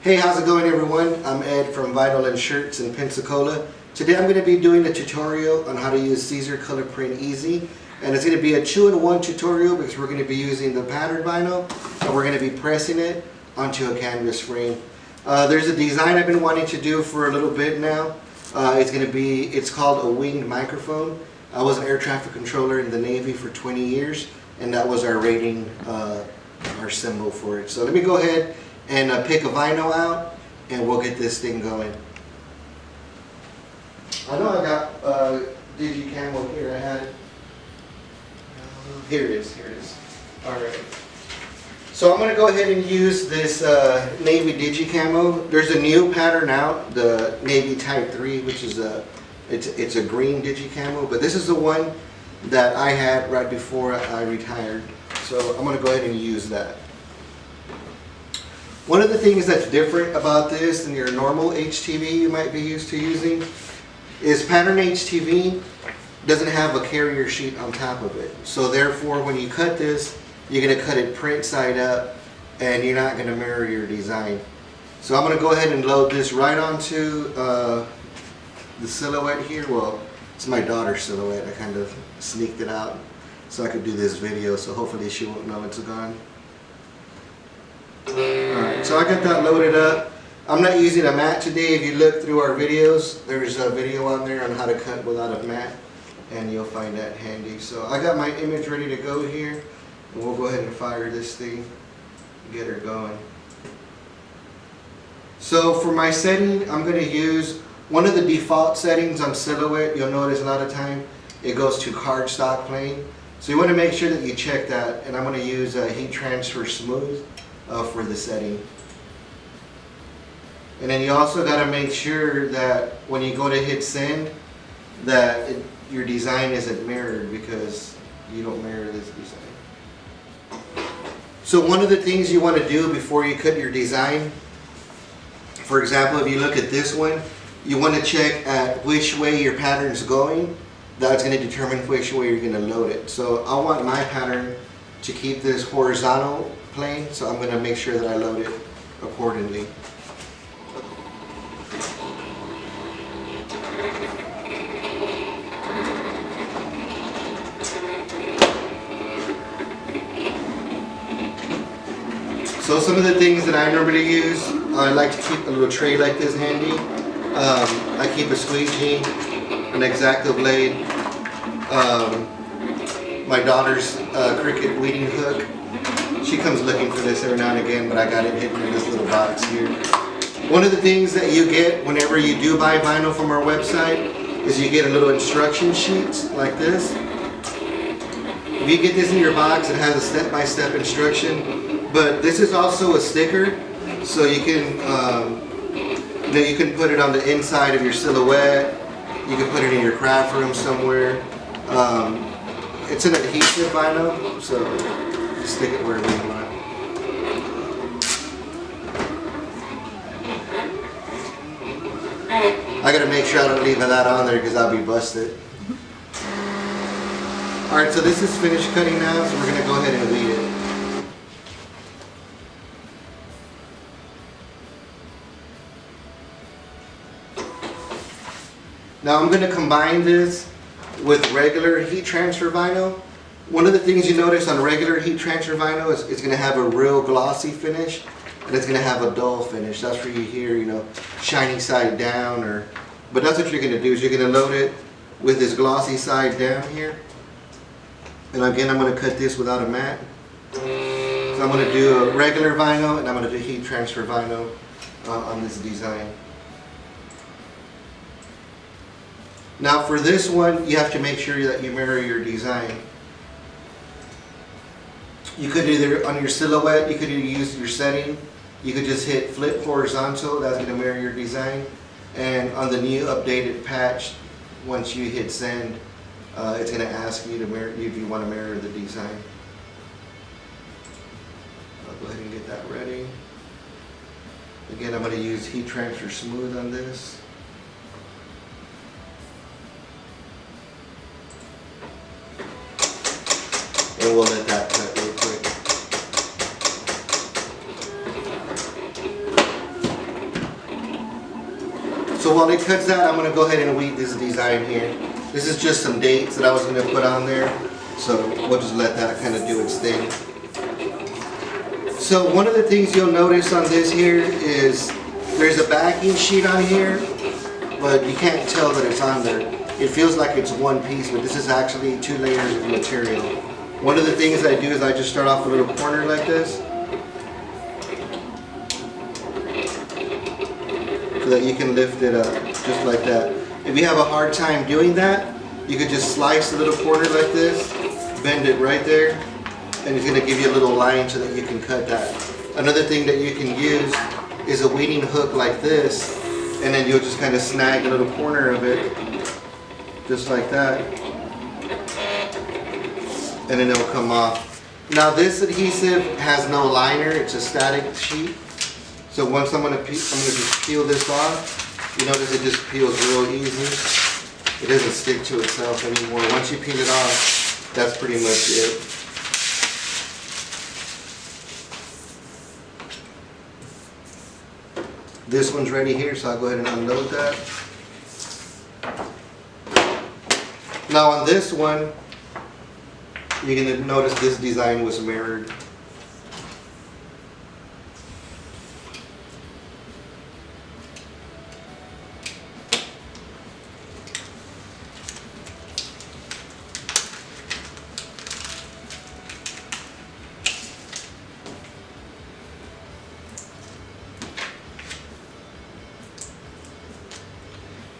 Hey, how's it going everyone? I'm Ed from Vinyl and Shirts in Pensacola. Today I'm going to be doing a tutorial on how to use Siser COLORPRINT Easy. And it's going to be a 2-in-1 tutorial because we're going to be using the pattern vinyl and we're going to be pressing it onto a canvas frame. There's a design I've been wanting to do for a little bit now. It's called a winged microphone. I was an air traffic controller in the Navy for 20 years and that was our rating, our symbol for it. So let me go ahead and pick a vinyl out and we'll get this thing going. I know I got Digicamo here. I had it. Here it is. Alright. So I'm going to go ahead and use this Navy Digicamo. There's a new pattern out, the Navy Type 3, which is it's a green Digicamo, but this is the one that I had right before I retired. So I'm going to go ahead and use that. One of the things that's different about this than your normal HTV you might be used to using is pattern HTV doesn't have a carrier sheet on top of it. So therefore when you cut this, you're going to cut it print side up and you're not going to mirror your design. So I'm going to go ahead and load this right onto the silhouette here. Well, it's my daughter's silhouette. I kind of sneaked it out so I could do this video, so hopefully she won't know it's gone. Alright, so I got that loaded up. I'm not using a mat today. If you look through our videos, there's a video on there on how to cut without a mat, and you'll find that handy. So I got my image ready to go here, and we'll go ahead and fire this thing and get her going. So for my setting, I'm going to use one of the default settings on Silhouette. You'll notice a lot of time it goes to cardstock plane. So you want to make sure that you check that, and I'm going to use Heat Transfer Smooth for the setting. And then you also got to make sure that when you go to hit send that your design isn't mirrored, because you don't mirror this design. So one of the things you want to do before you cut your design, for example, if you look at this one, you want to check at which way your pattern's going. That's going to determine which way you're going to load it. So I want my pattern to keep this horizontal plane, so I'm going to make sure that I load it accordingly. So some of the things that I normally use, I like to keep a little tray like this handy. I keep a squeegee, an X-Acto blade, my daughter's Cricut weeding hook. She comes looking for this every now and again, but I got it hidden in this little box here. One of the things that you get whenever you do buy vinyl from our website is you get a little instruction sheet like this. If you get this in your box, it has a step-by-step instruction, but this is also a sticker, so you can you can put it on the inside of your silhouette. You can put it in your craft room somewhere. It's an adhesive vinyl, so stick it wherever you want. I gotta make sure I don't leave that on there because I'll be busted. Alright, so this is finished cutting now, so we're gonna go ahead and weed it. Now I'm gonna combine this with regular heat transfer vinyl. One of the things you notice on regular heat transfer vinyl is it's going to have a real glossy finish and it's going to have a dull finish. That's where you hear, shiny side down, but that's what you're going to do, is you're going to load it with this glossy side down here. And again, I'm going to cut this without a mat. So I'm going to do a regular vinyl and I'm going to do heat transfer vinyl on this design. Now for this one, you have to make sure that you mirror your design. You could either, on your silhouette, you could either use your setting. You could just hit flip horizontal, that's going to mirror your design. And on the new updated patch, once you hit send, it's going to ask you to mirror, if you want to mirror the design. I'll go ahead and get that ready. Again, I'm going to use Heat Transfer Smooth on this. And we'll let that cut real quick. So while it cuts that, I'm going to go ahead and weed this design here. This is just some dates that I was going to put on there. So we'll just let that kind of do its thing. So one of the things you'll notice on this here is there's a backing sheet on here, but you can't tell that it's on there. It feels like it's one piece, but this is actually 2 layers of material. One of the things I do is I just start off a little corner like this, so that you can lift it up, just like that. If you have a hard time doing that, you could just slice a little corner like this, bend it right there, and it's going to give you a little line so that you can cut that. Another thing that you can use is a weeding hook like this, and then you'll just kind of snag a little corner of it, just like that, and then it'll come off. Now this adhesive has no liner, it's a static sheet. So once I'm gonna just peel this off, you notice it just peels real easy. It doesn't stick to itself anymore. Once you peel it off, that's pretty much it. This one's ready here, so I'll go ahead and unload that. Now on this one, you're going to notice this design was mirrored.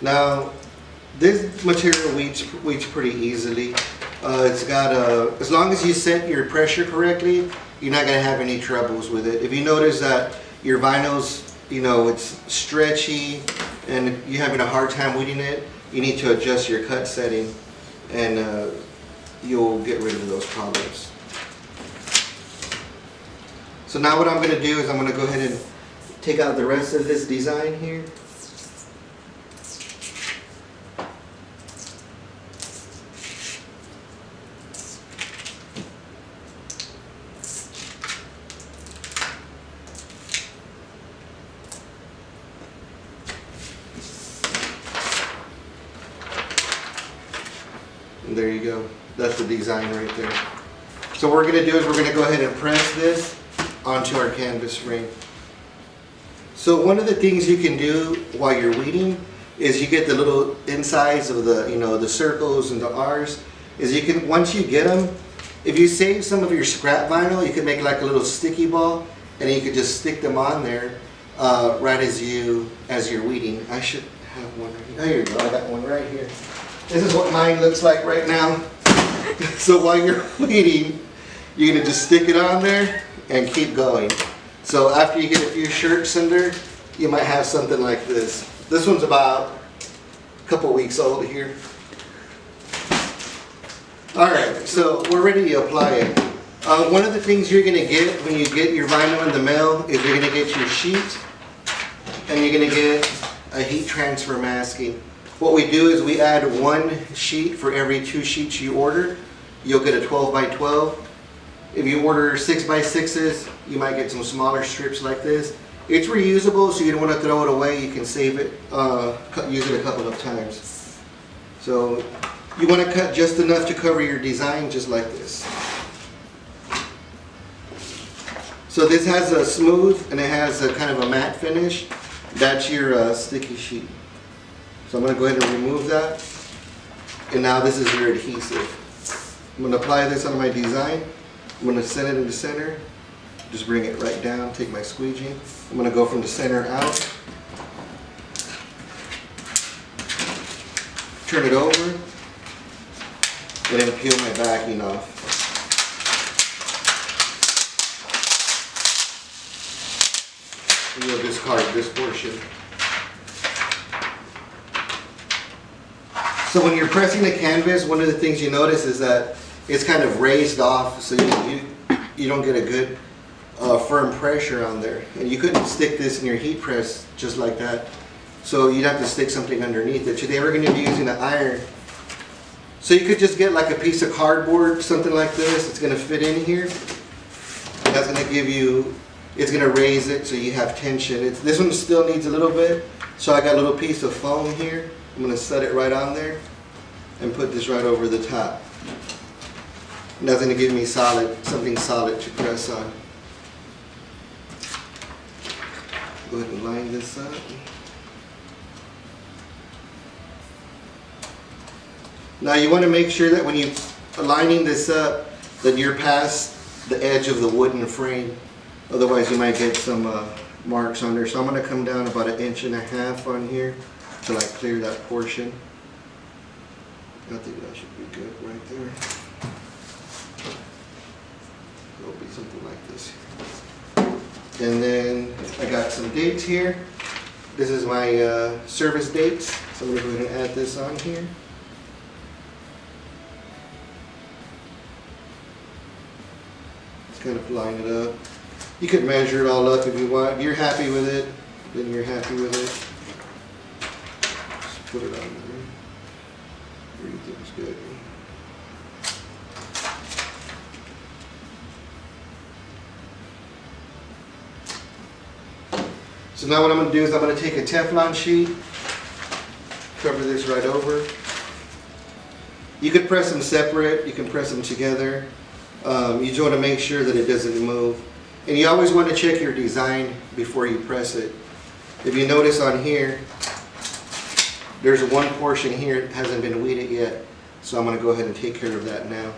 Now, this material weeds pretty easily. It's got as long as you set your pressure correctly, you're not going to have any troubles with it. If you notice that your vinyl's, it's stretchy and you're having a hard time weeding it, you need to adjust your cut setting, and you'll get rid of those problems. So now what I'm going to do is I'm going to go ahead and take out the rest of this design here. And there you go. That's the design right there. So what we're going to do is we're going to go ahead and press this onto our canvas frame. So one of the things you can do while you're weeding is you get the little insides of the, the circles and the R's, is you can, once you get them, if you save some of your scrap vinyl, you can make like a little sticky ball, and then you can just stick them on there right as you're weeding. I should have one right here. There you go, I got one right here. This is what mine looks like right now. So while you're weeding, you're going to just stick it on there and keep going. So after you get a few shirts under, you might have something like this. This one's about a couple weeks old here. Alright, so we're ready to apply it. One of the things you're going to get when you get your vinyl in the mail is you're going to get your sheet, and you're going to get a heat transfer masking. What we do is we add 1 sheet for every 2 sheets you order. You'll get a 12 by 12. If you order 6 by 6s, you might get some smaller strips like this. It's reusable, so you don't want to throw it away. You can save it, use it a couple of times. So you want to cut just enough to cover your design, just like this. So this has a smooth and it has a kind of a matte finish. That's your sticky sheet. So I'm going to go ahead and remove that. And now this is your adhesive. I'm going to apply this on my design. I'm going to set it in the center. Just bring it right down, take my squeegee. I'm going to go from the center out. Turn it over. And then peel my backing off. And you'll discard this portion. So when you're pressing the canvas, one of the things you notice is that it's kind of raised off, so you don't get a good firm pressure on there. And you couldn't stick this in your heat press just like that. So you'd have to stick something underneath it. Today we're going to be using an iron. So you could just get like a piece of cardboard, something like this. It's going to fit in here. That's going to give you it's gonna raise it so you have tension. This one still needs a little bit, so I got a little piece of foam here. I'm gonna set it right on there and put this right over the top. And that's gonna give me something solid to press on. Go ahead and line this up. Now you want to make sure that when you're lining this up, that you're past the edge of the wooden frame. Otherwise you might get some marks on there. So I'm going to come down about 1.5 inches on here till I clear that portion. I think that should be good right there. It'll be something like this. And then I got some dates here. This is my service dates. So I'm going to go ahead and add this on here. Just kind of line it up. You could measure it all up if you want. If you're happy with it, then you're happy with it. Just put it on there. Everything's good. So now what I'm going to do is I'm going to take a Teflon sheet, cover this right over. You could press them separate, you can press them together. You just want to make sure that it doesn't move. And you always want to check your design before you press it. If you notice on here, there's one portion here that hasn't been weeded yet. So I'm going to go ahead and take care of that now.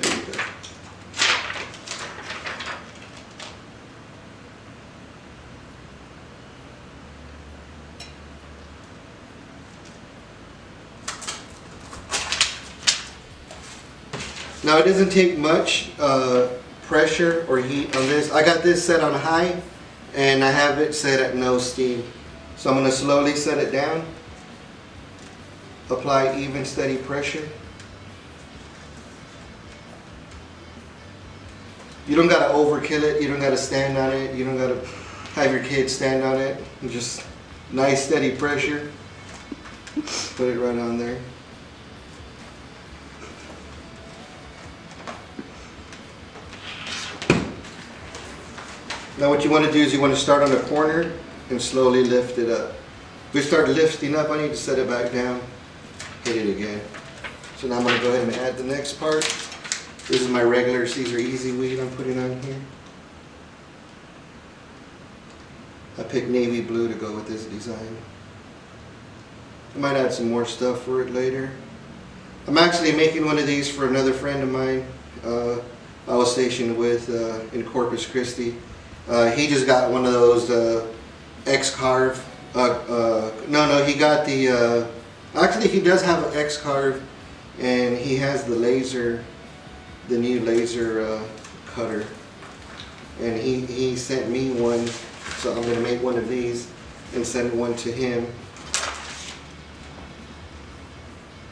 There we go. Now it doesn't take much pressure or heat on this. I got this set on high and I have it set at no steam. So I'm going to slowly set it down. Apply even steady pressure. You don't got to overkill it. You don't got to stand on it. You don't got to have your kids stand on it. Just nice steady pressure. Put it right on there. Now what you want to do is you want to start on the corner and slowly lift it up. If you start lifting up, I need to set it back down, hit it again. So now I'm going to go ahead and add the next part. This is my regular Siser Easy Weed I'm putting on here. I picked navy blue to go with this design. I might add some more stuff for it later. I'm actually making one of these for another friend of mine I was stationed with in Corpus Christi. He just got one of those X-Carve. No, he got the, actually he does have an X-Carve, and he has the laser, the new laser cutter. And he sent me one, so I'm going to make one of these and send one to him.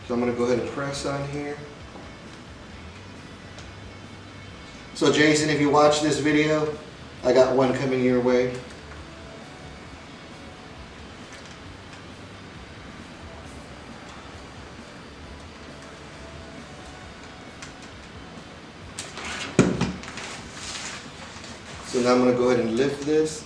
So I'm going to go ahead and press on here. So Jason, if you watch this video, I got one coming your way. So now I'm going to go ahead and lift this.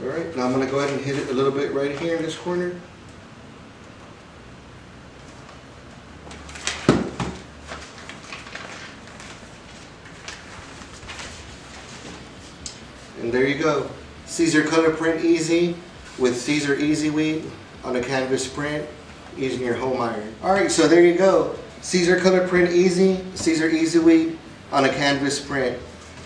Alright, now I'm going to go ahead and hit it a little bit right here in this corner. And there you go. Siser COLORPRINT Easy with Siser Easy Weed on a canvas print using your home iron. Alright, so there you go. Siser COLORPRINT Easy, Siser Easy Weed on a canvas print.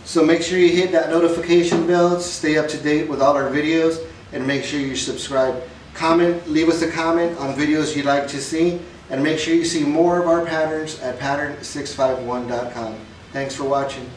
So make sure you hit that notification bell to stay up to date with all our videos, and make sure you subscribe. Comment, leave us a comment on videos you'd like to see, and make sure you see more of our patterns at pattern651.com. Thanks for watching.